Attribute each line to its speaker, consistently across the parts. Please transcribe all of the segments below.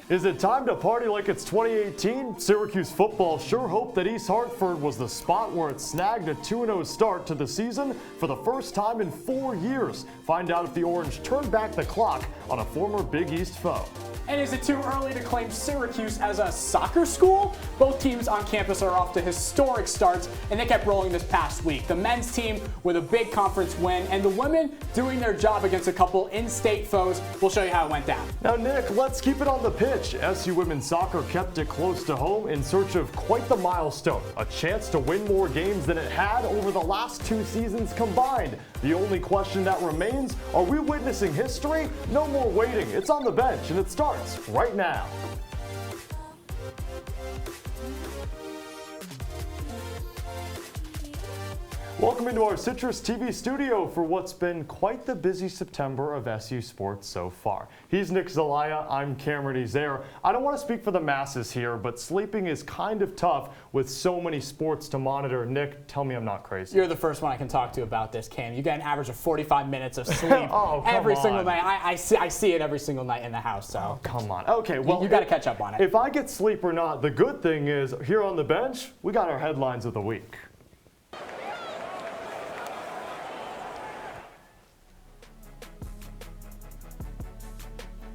Speaker 1: Is it time to party like it's 2018? Syracuse football sure hoped that East Hartford was the spot where it snagged a 2-0 start to the season for the first time in 4 years. Find out if the Orange turned back the clock on a former Big East foe.
Speaker 2: And is it too early to claim Syracuse as a soccer school? Both teams on campus are off to historic starts, and they kept rolling this past week. The men's team with a big conference win, and the women doing their job against a couple in-state foes. We'll show you how it went down.
Speaker 1: Now, Nick, let's keep it on the pitch. SU women's soccer kept it close to home in search of quite the milestone, a chance to win more games than it had over the last 2 seasons combined. The only question that remains, are we witnessing history? No more waiting. It's on the bench, and it starts right now. Welcome into our Citrus TV studio for what's been quite the busy September of SU sports so far. He's Nick Zelaya, I'm Cameron Ezeir. I don't want to speak for the masses here, but sleeping is kind of tough with so many sports to monitor. Nick, tell me I'm not crazy.
Speaker 2: You're the first one I can talk to about this, Cam. You get an average of 45 minutes of sleep every single night. I see it every single night in the house. So
Speaker 1: come on. Okay, well,
Speaker 2: you got to catch up on it.
Speaker 1: If I get sleep or not, the good thing is here on the bench, we got our headlines of the week.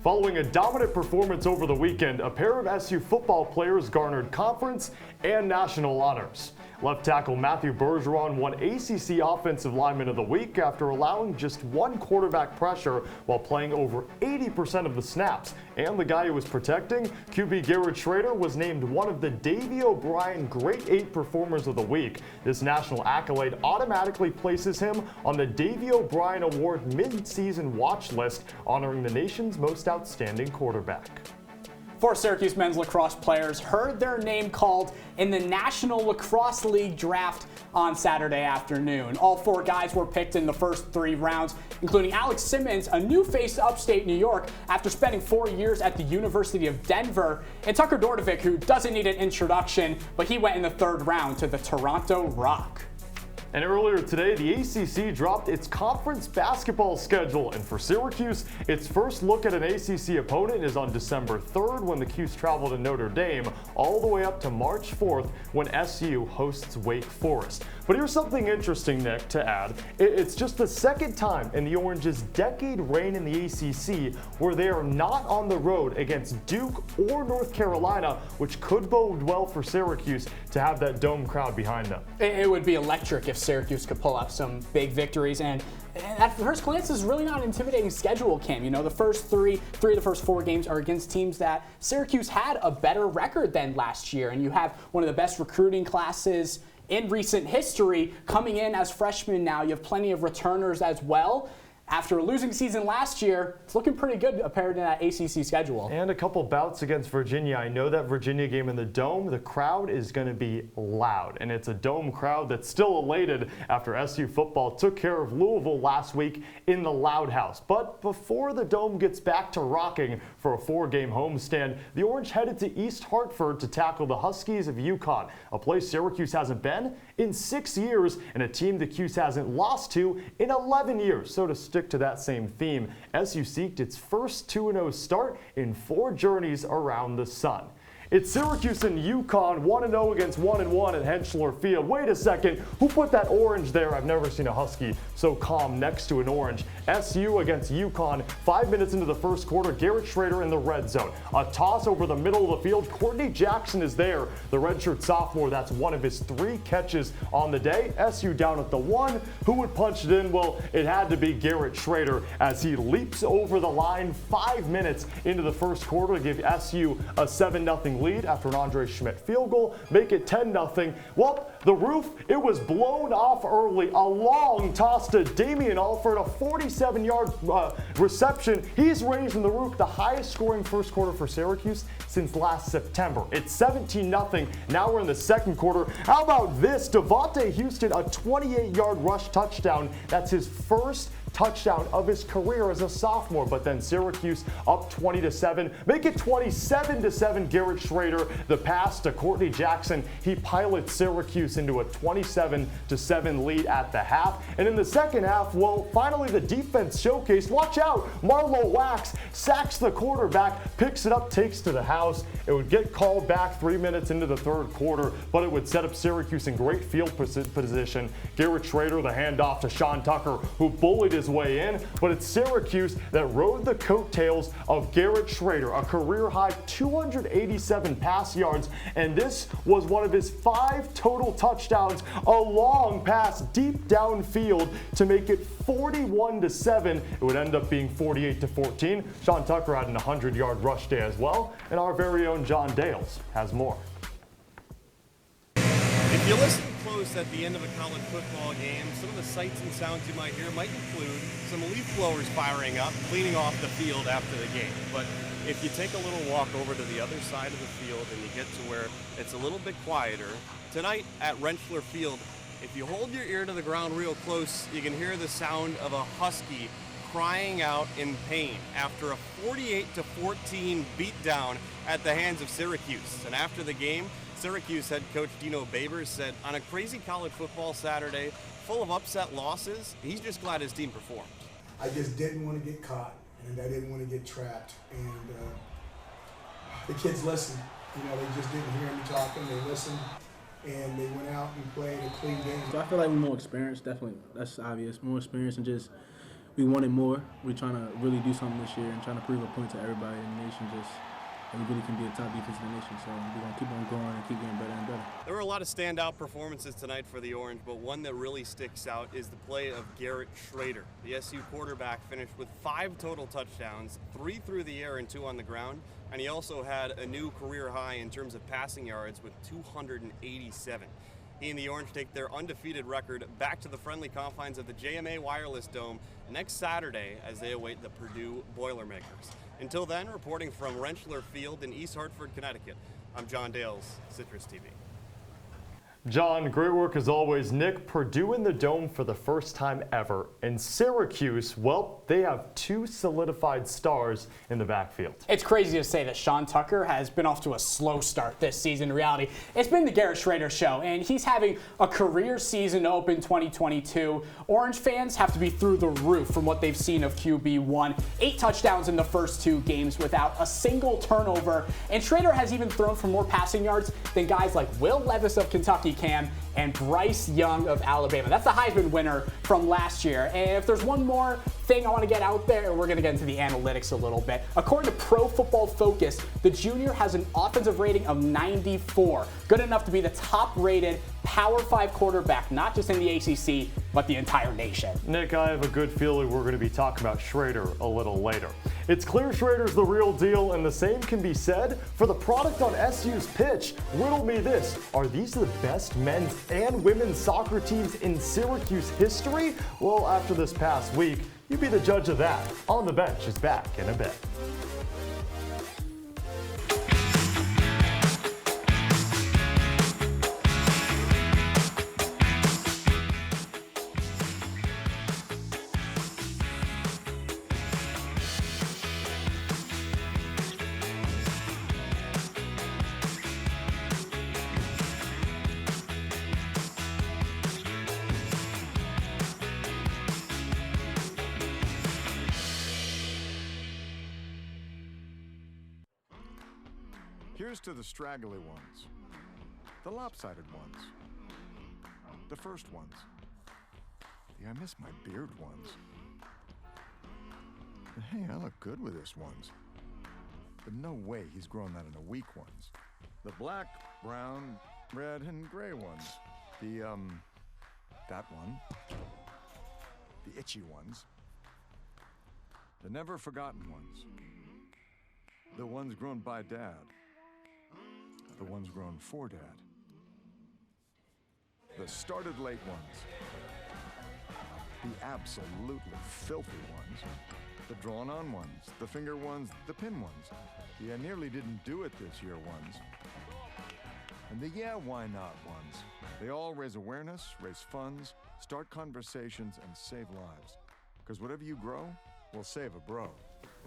Speaker 1: Following a dominant performance over the weekend, a pair of SU football players garnered conference and national honors. Left tackle Matthew Bergeron won ACC Offensive Lineman of the Week after allowing just 1 quarterback pressure while playing over 80% of the snaps. And the guy who was protecting, QB Garrett Schrader, was named one of the Davey O'Brien Great 8 Performers of the Week. This national accolade automatically places him on the Davey O'Brien Award mid-season watch list, honoring the nation's most outstanding quarterback.
Speaker 2: 4 Syracuse men's lacrosse players heard their name called in the National Lacrosse League draft on Saturday afternoon. All 4 guys were picked in the first 3 rounds, including Alex Simmons, a new face to upstate New York after spending 4 years at the University of Denver, and Tucker Dordevic, who doesn't need an introduction, but he went in the 3rd round to the Toronto Rock.
Speaker 1: And earlier today, the ACC dropped its conference basketball schedule. And for Syracuse, its first look at an ACC opponent is on December 3rd when the Cuse travel to Notre Dame, all the way up to March 4th when SU hosts Wake Forest. But here's something interesting, Nick, to add. It's just the 2nd time in the Orange's decade reign in the ACC where they are not on the road against Duke or North Carolina, which could bode well for Syracuse to have that dome crowd behind them.
Speaker 2: It would be electric if Syracuse could pull off some big victories, and at first glance is really not an intimidating schedule, Cam. You know, the first three of the first 4 games are against teams that Syracuse had a better record than last year, and you have one of the best recruiting classes in recent history coming in as freshmen now. You have plenty of returners as well. After a losing season last year, it's looking pretty good compared to that ACC schedule.
Speaker 1: And a couple bouts against Virginia. I know that Virginia game in the Dome, the crowd is going to be loud. And it's a Dome crowd that's still elated after SU football took care of Louisville last week in the Loud House. But before the Dome gets back to rocking for a 4-game homestand, the Orange headed to East Hartford to tackle the Huskies of UConn, a place Syracuse hasn't been in 6 years and a team the Cuse hasn't lost to in 11 years. So to stick to that same theme, SU seeked its first 2-0 start in 4 journeys around the sun. It's Syracuse and UConn, 1-0 against 1-1 at Henschler Field. Wait a second, who put that orange there? I've never seen a Husky so calm next to an orange. SU against UConn, 5 minutes into the first quarter, Garrett Schrader in the red zone. A toss over the middle of the field, Courtney Jackson is there. The redshirt sophomore, that's one of his 3 catches on the day. SU down at the 1. Who would punch it in? Well, it had to be Garrett Schrader as he leaps over the line 5 minutes into the first quarter to give SU a 7-0 lead after an Andre Schmidt field goal, make it 10-0. Well, the roof, it was blown off early. A long toss to Damian Alford, a 47-yard reception. He's raising the roof, the highest scoring first quarter for Syracuse since last September. It's 17-0. Now we're in the second quarter. How about this? Devontae Houston, a 28-yard rush touchdown. That's his first touchdown of his career as a sophomore, but then Syracuse up 20-7, make it 27-7. Garrett Schrader, the pass to Courtney Jackson, he pilots Syracuse into a 27-7 lead at the half. And in the second half, well, finally the defense showcased. Watch out, Marlo Wax sacks the quarterback, picks it up, takes to the house. It would get called back 3 minutes into the third quarter, but it would set up Syracuse in great field position. Garrett Schrader, the handoff to Sean Tucker, who bullied his way in, but it's Syracuse that rode the coattails of Garrett Schrader, a career-high 287 pass yards, and this was one of his 5 total touchdowns, a long pass deep downfield to make it 41-7. It would end up being 48-14. Sean Tucker had an 100-yard rush day as well, and our very own John Dales has more.
Speaker 3: If you listen close at the end of a college football game, some of the sights and sounds you might hear might include some leaf blowers firing up, cleaning off the field after the game. But if you take a little walk over to the other side of the field and you get to where it's a little bit quieter, tonight at Rentschler Field, if you hold your ear to the ground real close, you can hear the sound of a husky crying out in pain after a 48-14 beatdown at the hands of Syracuse. And after the game, Syracuse head coach Dino Babers said, on a crazy college football Saturday full of upset losses, he's just glad his team performed.
Speaker 4: I just didn't want to get caught, and I didn't want to get trapped. And the kids listened. You know, they just didn't hear me talking. They listened, and they went out and played a clean game.
Speaker 5: So I feel like we're more experienced, definitely. That's obvious. More experience, and just we wanted more. We're trying to really do something this year and trying to prove a point to everybody in the nation. Just and we really can be a top defense in the nation. So we're going to keep on growing and keep getting better and better.
Speaker 3: There were a lot of standout performances tonight for the Orange, but one that really sticks out is the play of Garrett Schrader. The SU quarterback finished with 5 total touchdowns, 3 through the air and 2 on the ground, and he also had a new career high in terms of passing yards with 287. He and the Orange take their undefeated record back to the friendly confines of the JMA Wireless Dome next Saturday as they await the Purdue Boilermakers. Until then, reporting from Rentschler Field in East Hartford, Connecticut, I'm John Dales, Citrus TV.
Speaker 1: John, great work as always. Nick, Purdue in the Dome for the first time ever. And Syracuse, well, they have 2 solidified stars in the backfield.
Speaker 2: It's crazy to say that Sean Tucker has been off to a slow start this season. In reality, it's been the Garrett Schrader show, and he's having a career season open 2022. Orange fans have to be through the roof from what they've seen of QB1. 8 touchdowns in the first 2 games without a single turnover. And Schrader has even thrown for more passing yards than guys like Will Levis of Kentucky Cam and Bryce Young of Alabama. That's the Heisman winner from last year. And if there's one more thing I want to get out there, we're going to get into the analytics a little bit. According to Pro Football Focus, the junior has an offensive rating of 94. Good enough to be the top-rated Power 5 quarterback, not just in the ACC, but the entire nation.
Speaker 1: Nick, I have a good feeling we're going to be talking about Schrader a little later. It's clear Schrader's the real deal, and the same can be said for the product on SU's pitch. Riddle me this, are these the best men's and women's soccer teams in Syracuse history? Well, after this past week, you be the judge of that. On the Bench is back in a bit.
Speaker 6: Here's to the straggly ones, the lopsided ones, the first ones, the I miss my beard ones. But hey, I look good with this ones. But no way he's grown that in the weak ones. The black, brown, red, and gray ones. That one. The itchy ones. The never forgotten ones. The ones grown by Dad. The ones grown for Dad. The started late ones. The absolutely filthy ones. The drawn on ones. The finger ones. The pin ones. The I nearly didn't do it this year ones. And the yeah, why not ones. They all raise awareness, raise funds, start conversations, and save lives. Because whatever you grow will save a bro.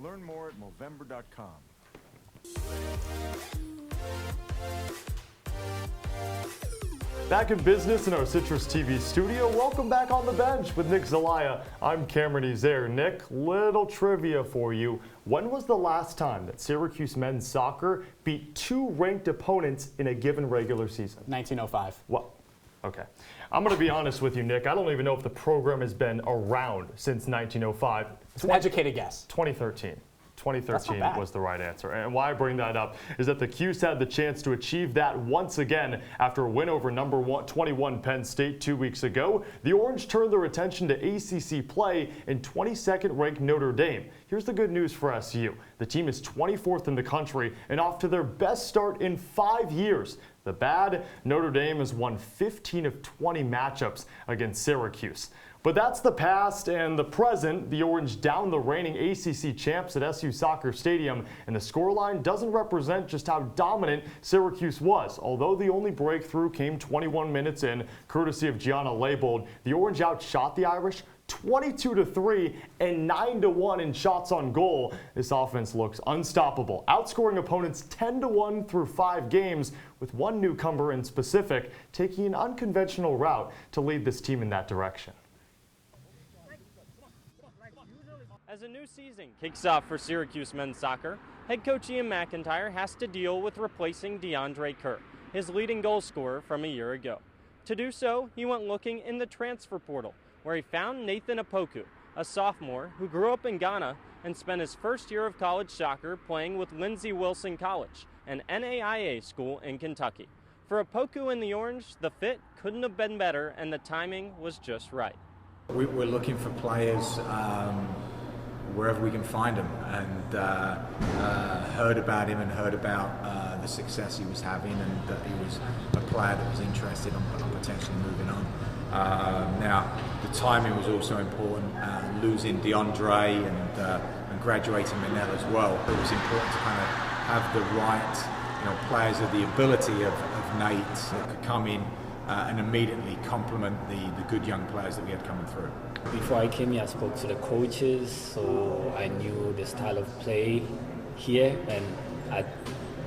Speaker 6: Learn more at Movember.com.
Speaker 1: Back in business in our CitrusTV studio. Welcome back on the bench with Nick Zelaya. I'm Cameron Ezeir. Nick, little trivia for you. When was the last time that Syracuse men's soccer beat two ranked opponents in a given regular season?
Speaker 2: 1905.
Speaker 1: What? Okay. I'm going to be honest with you, Nick. I don't even know if the program has been around since 1905.
Speaker 2: It's an educated guess.
Speaker 1: 2013. 2013 was the right answer. And why I bring that up is that the Cuse had the chance to achieve that once again after a win over number 21 Penn State 2 weeks ago. The Orange turned their attention to ACC play in 22nd ranked Notre Dame. Here's the good news for SU. The team is 24th in the country and off to their best start in 5 years. The bad, Notre Dame has won 15 of 20 matchups against Syracuse. But that's the past and the present. The Orange down the reigning ACC champs at SU Soccer Stadium, and the scoreline doesn't represent just how dominant Syracuse was. Although the only breakthrough came 21 minutes in, courtesy of Gianna Leibold, the Orange outshot the Irish 22-3 and 9-1 in shots on goal. This offense looks unstoppable, outscoring opponents 10-1 through 5 games, with one newcomer in specific taking an unconventional route to lead this team in that direction.
Speaker 7: As a new season kicks off for Syracuse men's soccer, head coach Ian McIntyre has to deal with replacing DeAndre Kerr, his leading goal scorer from a year ago. To do so, he went looking in the transfer portal, where he found Nathan Opoku, a sophomore who grew up in Ghana and spent his first year of college soccer playing with Lindsey Wilson College, an NAIA school in Kentucky. For Opoku and the Orange, the fit couldn't have been better and the timing was just right.
Speaker 8: We're looking for players wherever we can find him, and heard about him and heard about the success he was having, and that he was a player that was interested on potentially moving on. Now, the timing was also important, losing DeAndre and graduating Manel as well. It was important to kind of have the right players of the ability of Nate that could come in and immediately complement the good young players that we had coming through.
Speaker 9: Before I came here, I spoke to the coaches, so I knew the style of play here, and I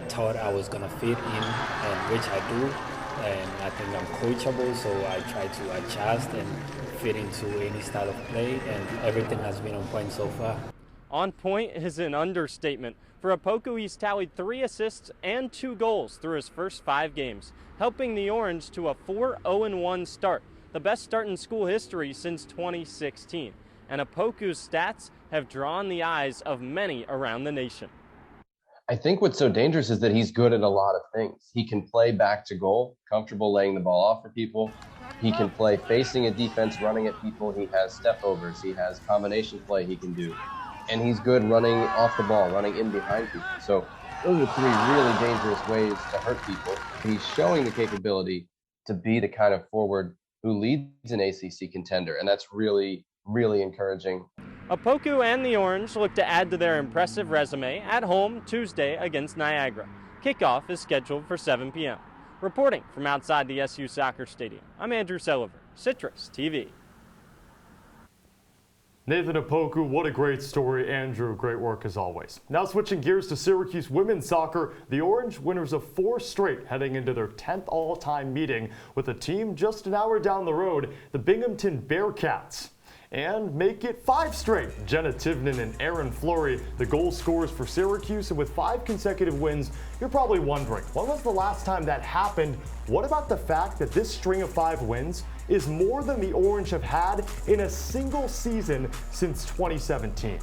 Speaker 9: thought I was going to fit in, and which I do, and I think I'm coachable, so I try to adjust and fit into any style of play, and everything has been on point so far.
Speaker 7: On point is an understatement. For Opoku, he's tallied 3 assists and 2 goals through his first 5 games, helping the Orange to a 4-0-1 start, the best start in school history since 2016. And Opoku's stats have drawn the eyes of many around the nation.
Speaker 10: I think what's so dangerous is that he's good at a lot of things. He can play back to goal, comfortable laying the ball off for people. He can play facing a defense, running at people. He has step overs. He has combination play he can do. And he's good running off the ball, running in behind people. So those are 3 really dangerous ways to hurt people. He's showing the capability to be the kind of forward who leads an ACC contender, and that's really, really encouraging.
Speaker 7: Opoku and the Orange look to add to their impressive resume at home Tuesday against Niagara. Kickoff is scheduled for 7 p.m. Reporting from outside the SU Soccer Stadium, I'm Andrew Sullivan, CitrusTV.
Speaker 1: Nathan Opoku, what a great story. Andrew, great work as always. Now switching gears to Syracuse women's soccer, the Orange, winners of 4 straight, heading into their 10th all-time meeting with a team just an hour down the road, the Binghamton Bearcats. And make it 5 straight. Jenna Tivnan and Aaron Fleury, the goal scorers for Syracuse, and with 5 consecutive wins, you're probably wondering, when was the last time that happened? What about the fact that this string of 5 wins is more than the Orange have had in a single season since 2017?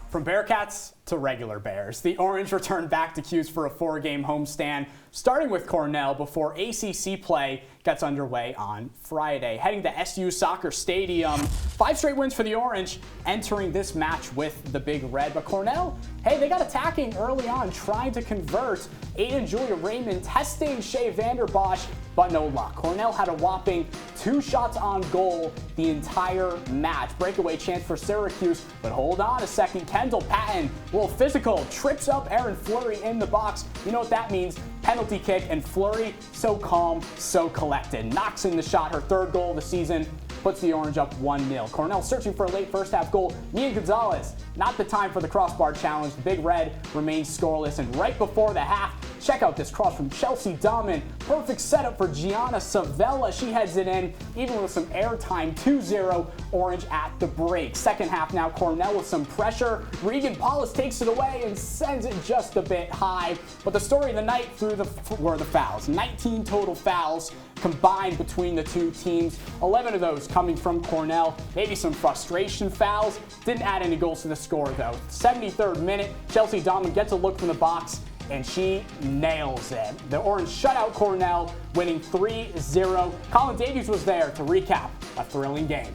Speaker 2: From Bearcats to regular Bears, the Orange returned back to Cuse for a 4-game homestand, starting with Cornell before ACC play gets underway on Friday. Heading to SU Soccer Stadium, 5 straight wins for the Orange, entering this match with the Big Red. But Cornell, hey, they got attacking early on, trying to convert. Aiden Julia Raymond testing Shea Vanderbosch, but no luck. Cornell had a whopping 2 shots on goal the entire match. Breakaway chance for Syracuse, but hold on a second. Kendall Patton, a little physical, trips up Aaron Fleury in the box. You know what that means? Penalty kick, and Fleury, so calm, so collected. Knocks in the shot, her 3rd goal of the season. puts the Orange up 1-0. Cornell searching for a late first half goal. Nia Gonzalez, not the time for the crossbar challenge. The Big Red remains scoreless, and right before the half, check out this cross from Chelsea Dahman. Perfect setup for Gianna Savella. She heads it in, even with some airtime. 2-0 Orange at the break. Second half now, Cornell with some pressure. Regan Paulus takes it away and sends it just a bit high. But the story of the night were the fouls. 19 total fouls combined between the two teams. 11 of those coming from Cornell. Maybe some frustration fouls. Didn't add any goals to the score though. 73rd minute, Chelsea Dahman gets a look from the box, and she nails it. The Orange shut out Cornell, winning 3-0. Colin Davies was there to recap a thrilling game.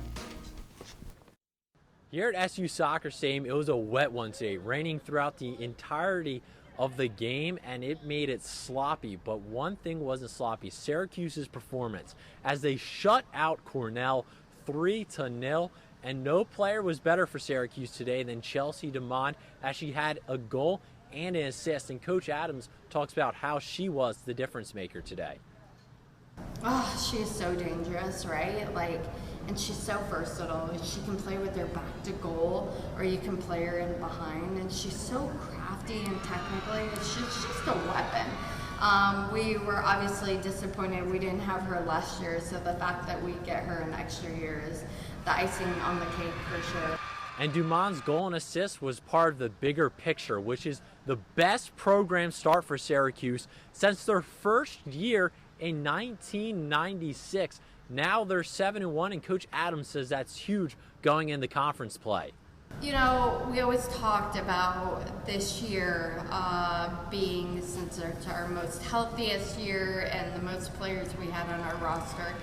Speaker 11: Here at SU Soccer Stadium, it was a wet one today, raining throughout the entirety of the game, and it made it sloppy. But one thing wasn't sloppy: Syracuse's performance, as they shut out Cornell 3-0. And no player was better for Syracuse today than Chelsea Dahman, as she had a goal and an assist. And Coach Adams talks about how she was the difference maker today.
Speaker 12: Oh, she is so dangerous, right? And she's so versatile. She can play with her back to goal, or you can play her in behind. And she's so crafty and technically, she's just a weapon. We were obviously disappointed we didn't have her last year, so the fact that we get her an extra year is the icing on the cake for sure.
Speaker 11: And Dumon's goal and assist was part of the bigger picture, which is the best program start for Syracuse since their first year in 1996. Now they're 7-1, and Coach Adams says that's huge going into conference play.
Speaker 12: You know, we always talked about this year being, since it's our most healthiest year and the most players we had on our roster,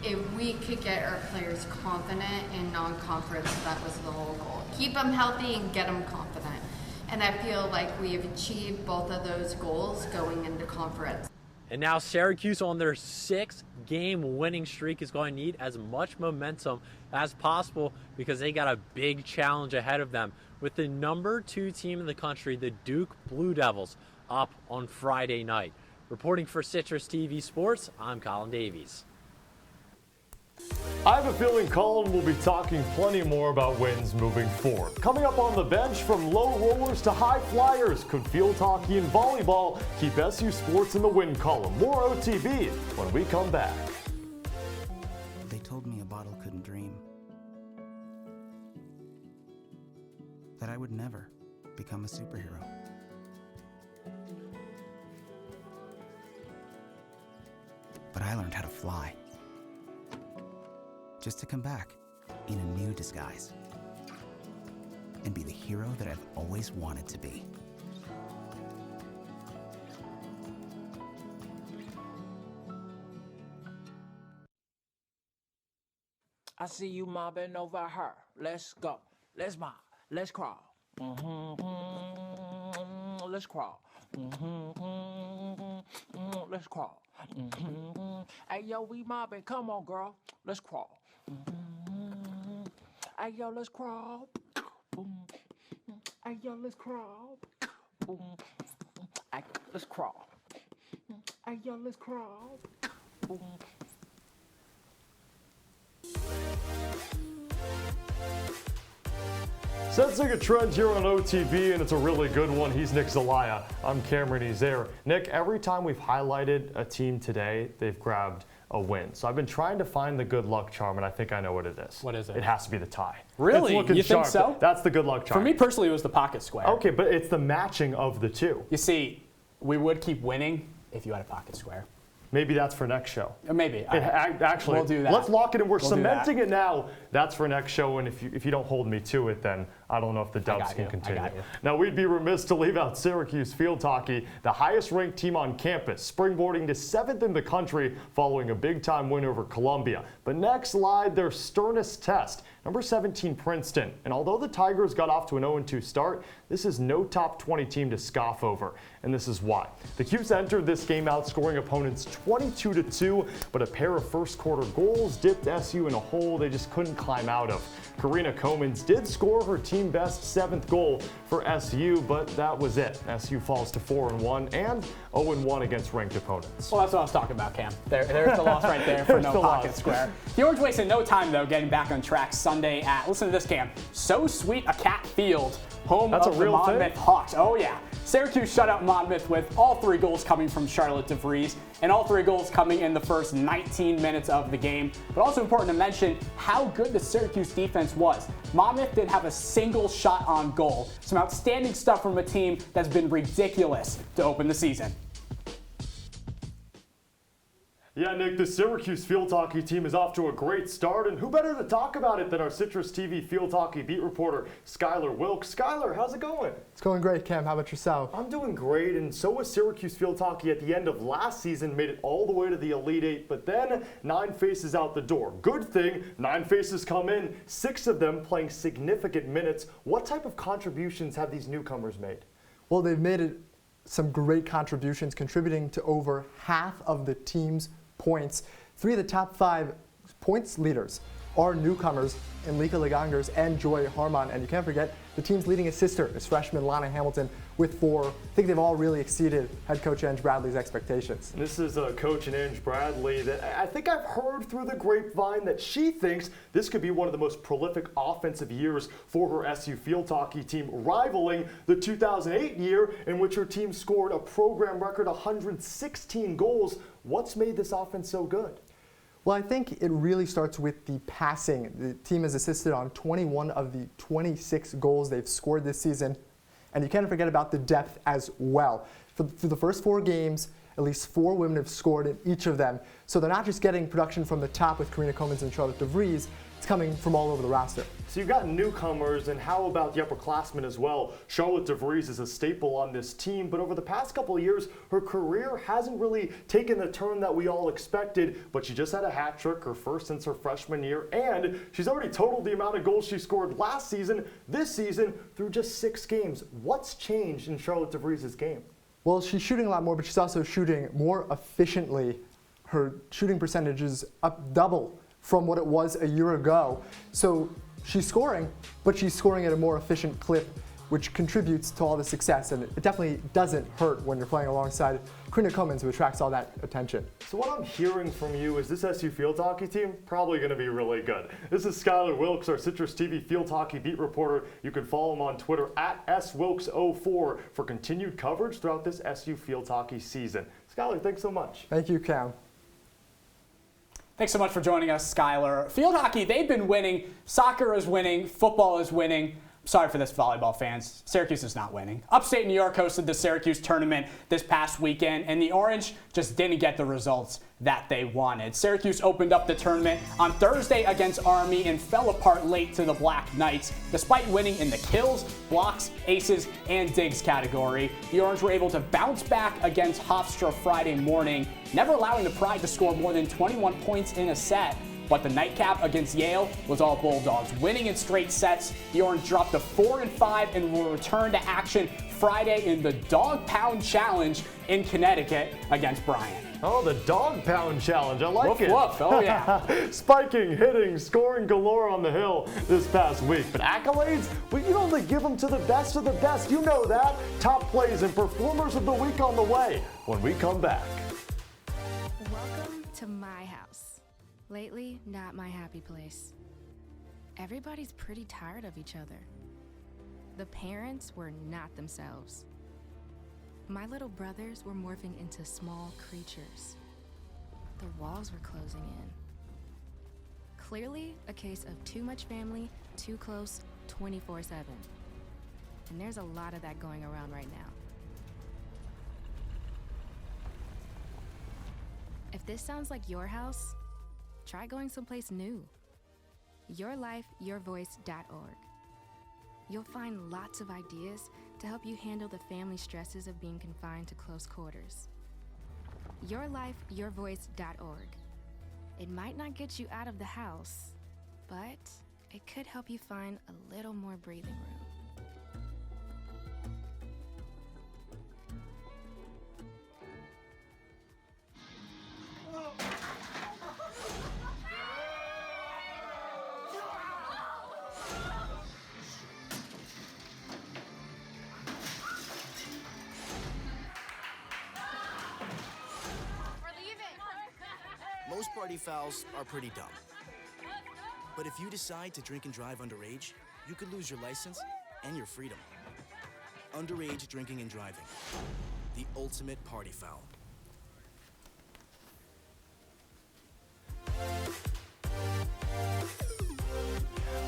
Speaker 12: if we could get our players confident in non-conference, that was the whole goal. Keep them healthy and get them confident. And I feel like we have achieved both of those goals going into conference.
Speaker 11: And now Syracuse, on their 6-game winning streak, is going to need as much momentum as possible, because they got a big challenge ahead of them with the number 2 team in the country, the Duke Blue Devils, up on Friday night. Reporting for Citrus TV Sports, I'm Colin Davies.
Speaker 1: I have a feeling Colin will be talking plenty more about wins moving forward. Coming up on the bench, from low rollers to high flyers, could field hockey and volleyball keep SU Sports in the win column? More OTV when we come back.
Speaker 13: They told me a bottle couldn't dream, that I would never become a superhero. But I learned how to fly, just to come back in a new disguise and be the hero that I've always wanted to be.
Speaker 14: I see you mobbing over her. Let's go. Let's mob. Let's crawl. Let's crawl. Let's crawl. Hey, yo, we mobbing. Come on, girl. Let's crawl. Hey, yo, let's crawl. Hey, yo, let's crawl. Hey, let's crawl. Hey, yo, let's crawl.
Speaker 1: Sensing a trend here on OTV, and it's a really good one. He's Nick Zelaya. I'm Cameron Ezeir. Nick, every time we've highlighted a team today, they've grabbed a win. So I've been trying to find the good luck charm, and I think I know what it is.
Speaker 2: What is it?
Speaker 1: It has to be the tie.
Speaker 2: Really?
Speaker 1: It's looking
Speaker 2: You
Speaker 1: sharp.
Speaker 2: think so?
Speaker 1: That's the good luck charm.
Speaker 2: For me personally, it was the pocket square.
Speaker 1: Okay, but it's the matching of the two.
Speaker 2: You see, we would keep winning if you had a pocket square.
Speaker 1: Maybe that's for next show.
Speaker 2: Maybe.
Speaker 1: Actually,
Speaker 2: we'll do that.
Speaker 1: Let's lock it in. We're
Speaker 2: We'll
Speaker 1: cementing it now. That's for next show. And if you don't hold me to it, then I don't know if the Dubs can continue. Now, we'd be remiss to leave out Syracuse field hockey, the highest ranked team on campus, springboarding to 7th in the country following a big time win over Columbia. But next lied their sternest test. number 17 Princeton. And although the Tigers got off to an 0-2 start, this is no top 20 team to scoff over. And this is why. The Cuse entered this game outscoring opponents 22-2, but a pair of first quarter goals dipped SU in a hole they just couldn't climb out of. Karina Comans did score her team best 7th goal for SU, but that was it. SU falls to 4-1 and 0-1 against ranked opponents.
Speaker 2: Well, that's what I was talking about, Cam. There's the loss right there for No Pocket Square. The Orange wasted no time, though, getting back on track Sunday at, listen to this, Cam, So Sweet a Cat Field, home of the Monmouth Hawks. Oh, yeah. Syracuse shut out Monmouth with all 3 goals coming from Charlotte DeVries, and all 3 goals coming in the first 19 minutes of the game. But also important to mention how good the Syracuse defense was. Monmouth didn't have a single shot on goal. Some outstanding stuff from a team that's been ridiculous to open the season.
Speaker 1: Yeah, Nick, the Syracuse field hockey team is off to a great start, and who better to talk about it than our Citrus TV field hockey beat reporter, Skylar Wilkes. Skylar, how's it going?
Speaker 15: It's going great, Cam. How about yourself?
Speaker 1: I'm doing great, and so was Syracuse field hockey at the end of last season, made it all the way to the Elite Eight, but then 9 faces out the door. Good thing, 9 faces come in, 6 of them playing significant minutes. What type of contributions have these newcomers made?
Speaker 15: Well, they've made some great contributions, contributing to over half of the team's points. 3 of the top 5 points leaders are newcomers in Lika Legangers and Joy Harmon. And you can't forget the team's leading assister is freshman Lana Hamilton with 4. I think they've all really exceeded head coach Ange Bradley's expectations.
Speaker 1: This is coach and Ange Bradley that I think I've heard through the grapevine that she thinks this could be one of the most prolific offensive years for her SU field hockey team, rivaling the 2008 year in which her team scored a program record 116 goals. What's made this offense so good?
Speaker 15: Well, I think it really starts with the passing. The team has assisted on 21 of the 26 goals they've scored this season. And you can't forget about the depth as well. For the first 4 games, at least 4 women have scored in each of them. So they're not just getting production from the top with Karina Comans and Charlotte DeVries. It's coming from all over the roster.
Speaker 1: So you've got newcomers, and how about the upperclassmen as well? Charlotte DeVries is a staple on this team, but over the past couple of years, her career hasn't really taken the turn that we all expected, but she just had a hat trick, her first since her freshman year, and she's already totaled the amount of goals she scored last season, this season, through just 6 games. What's changed in Charlotte DeVries' game?
Speaker 15: Well, she's shooting a lot more, but she's also shooting more efficiently. Her shooting percentage is up double from what it was a year ago. So she's scoring, but she's scoring at a more efficient clip, which contributes to all the success. And it definitely doesn't hurt when you're playing alongside Karina Comans, who attracts all that attention.
Speaker 1: So what I'm hearing from you is this SU field hockey team probably going to be really good. This is Skylar Wilkes, our Citrus TV field hockey beat reporter. You can follow him on Twitter at SWilkes04 for continued coverage throughout this SU field hockey season. Skylar, thanks so much.
Speaker 15: Thank you, Cam.
Speaker 2: Thanks so much for joining us, Skylar. Field hockey, they've been winning. Soccer is winning. Football is winning. Sorry for this, volleyball fans. Syracuse is not winning. Upstate New York hosted the Syracuse tournament this past weekend, and the Orange just didn't get the results that they wanted. Syracuse opened up the tournament on Thursday against Army and fell apart late to the Black Knights. Despite winning in the kills, blocks, aces, and digs category, the Orange were able to bounce back against Hofstra Friday morning, never allowing the Pride to score more than 21 points in a set. But the nightcap against Yale was all Bulldogs. Winning in straight sets, the Orange dropped to 4-5 and will return to action Friday in the Dog Pound Challenge in Connecticut against Bryant.
Speaker 1: Oh, the Dog Pound Challenge. I like it.
Speaker 2: Woof. Oh, yeah.
Speaker 1: Spiking, hitting, scoring galore on the Hill this past week. But accolades? Well, you only give them to the best of the best. You know that. Top plays and performers of the week on the way when we come back.
Speaker 16: Welcome to my house. Lately, not my happy place. Everybody's pretty tired of each other. The parents were not themselves. My little brothers were morphing into small creatures. The walls were closing in. Clearly, a case of too much family, too close, 24/7. And there's a lot of that going around right now. If this sounds like your house, try going someplace new. YourLifeYourVoice.org. You'll find lots of ideas to help you handle the family stresses of being confined to close quarters. YourLifeYourVoice.org. It might not get you out of the house, but it could help you find a little more breathing room.
Speaker 17: Most party fouls are pretty dumb. But if you decide to drink and drive underage, you could lose your license and your freedom. Underage drinking and driving. The ultimate party foul.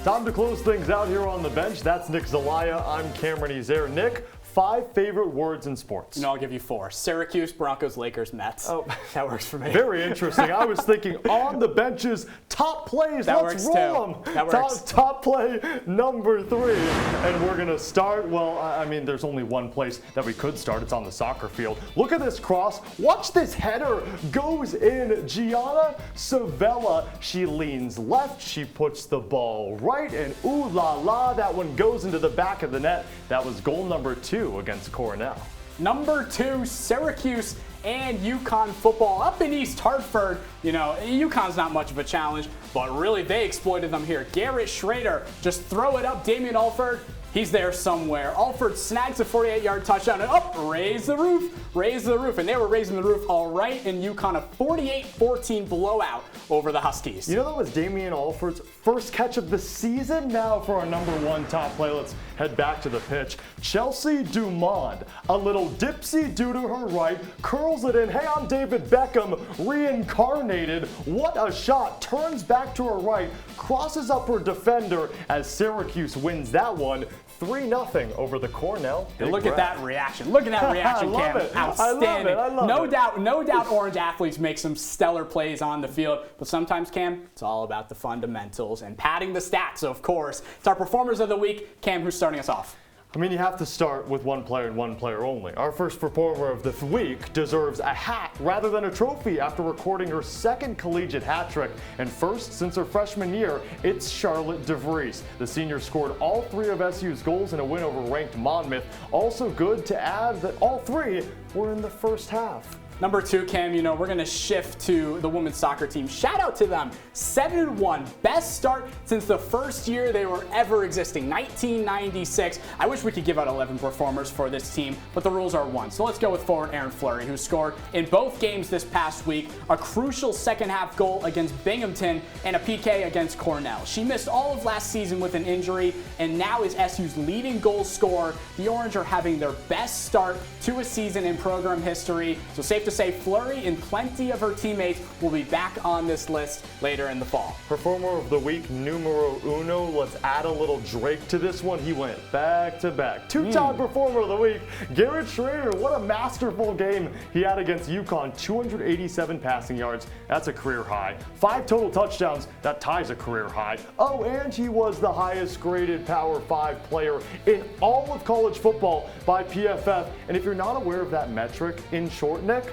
Speaker 1: Time to close things out here on the bench. That's Nick Zelaya. I'm Cameron Ezeir. Nick, 5 favorite words in sports.
Speaker 2: No, I'll give you 4. Syracuse, Broncos, Lakers, Mets.
Speaker 1: Oh,
Speaker 2: that works for me.
Speaker 1: Very interesting. I was thinking on the benches, top plays.
Speaker 2: That
Speaker 1: Let's
Speaker 2: works
Speaker 1: roll
Speaker 2: too.
Speaker 1: them.
Speaker 2: That works.
Speaker 1: Top play number 3. And we're going to start, well, I mean, there's only one place that we could start. It's on the soccer field. Look at this cross. Watch this header. Goes in. Gianna Savella. She leans left. She puts the ball right. And ooh la la, that one goes into the back of the net. That was goal number 2 against Cornell.
Speaker 2: Number 2, Syracuse and UConn football up in East Hartford. You know, UConn's not much of a challenge, but really they exploited them here. Garrett Schrader, just throw it up. Damian Alford, he's there somewhere. Alford snags a 48-yard touchdown and up, raise the roof. And they were raising the roof all right in UConn, a 48-14 blowout over the Huskies.
Speaker 1: You know, that was Damian Alford's first catch of the season. Now for our number 1 top play, let's head back to the pitch. Chelsea Dumond, a little dipsy-do to her right, curls it in. Hey, I'm David Beckham, reincarnated. What a shot. Turns back to her right, crosses up her defender as Syracuse wins that one. 3-0 over the Cornell.
Speaker 2: Look at that reaction. Look at that reaction, Cam. Outstanding.
Speaker 1: I love it.
Speaker 2: No doubt Orange athletes make some stellar plays on the field, but sometimes, Cam, it's all about the fundamentals and padding the stats, of course. It's our performers of the week. Cam, who's starting us off?
Speaker 1: I mean, you have to start with one player and one player only. Our first performer of the week deserves a hat rather than a trophy after recording her 2nd collegiate hat trick and first since her freshman year. It's Charlotte DeVries. The senior scored all 3 of SU's goals in a win over ranked Monmouth. Also good to add that all 3 were in the first half.
Speaker 2: Number 2, Cam, you know, we're going to shift to the women's soccer team. Shout out to them. 7-1. Best start since the first year they were ever existing, 1996. I wish we could give out 11 performers for this team, but the rules are 1. So let's go with forward Aaron Fleury, who scored in both games this past week, a crucial second-half goal against Binghamton and a PK against Cornell. She missed all of last season with an injury and now is SU's leading goal scorer. The Orange are having their best start to a season in program history, so safe to say Fleury and plenty of her teammates will be back on this list later in the fall.
Speaker 1: Performer of the week, numero uno. Let's add a little Drake to this one. He went back to back. 2-time performer of the week, Garrett Schrader. What a masterful game he had against UConn. 287 passing yards. That's a career high. 5 total touchdowns. That ties a career high. Oh, and he was the highest graded Power 5 player in all of college football by PFF. And if you're not aware of that metric, in short, Nick,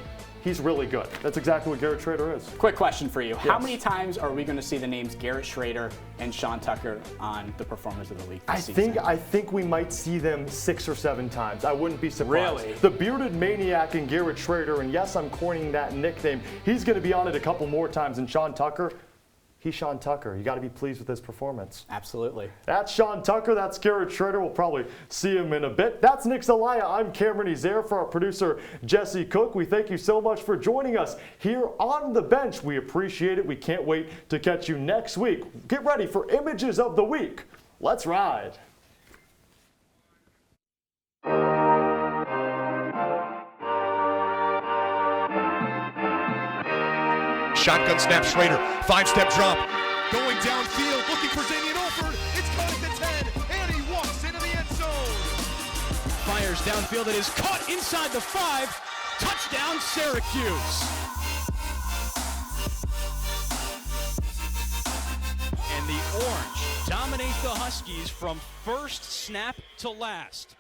Speaker 1: he's really good. That's exactly what Garrett Schrader is.
Speaker 2: Quick question for you.
Speaker 1: Yes.
Speaker 2: How many times are we going to see the names Garrett Schrader and Sean Tucker on the performers of the week this season?
Speaker 1: I think we might see them 6 or 7 times. I wouldn't be surprised.
Speaker 2: Really?
Speaker 1: The bearded maniac and Garrett Schrader, and yes, I'm coining that nickname. He's going to be on it a couple more times than Sean Tucker. He's Sean Tucker. You got to be pleased with his performance.
Speaker 2: Absolutely.
Speaker 1: That's Sean Tucker. That's Garrett Schrader. We'll probably see him in a bit. That's Nick Zelaya. I'm Cameron Ezeir. For our producer, Jesse Cook, we thank you so much for joining us here on the bench. We appreciate it. We can't wait to catch you next week. Get ready for Images of the Week. Let's ride.
Speaker 18: Shotgun snap, Schrader, 5-step drop, going downfield, looking for Damian Alford. It's caught at the 10, and he walks into the end zone.
Speaker 19: Fires downfield, it is caught inside the 5. Touchdown, Syracuse. And the Orange dominate the Huskies from first snap to last.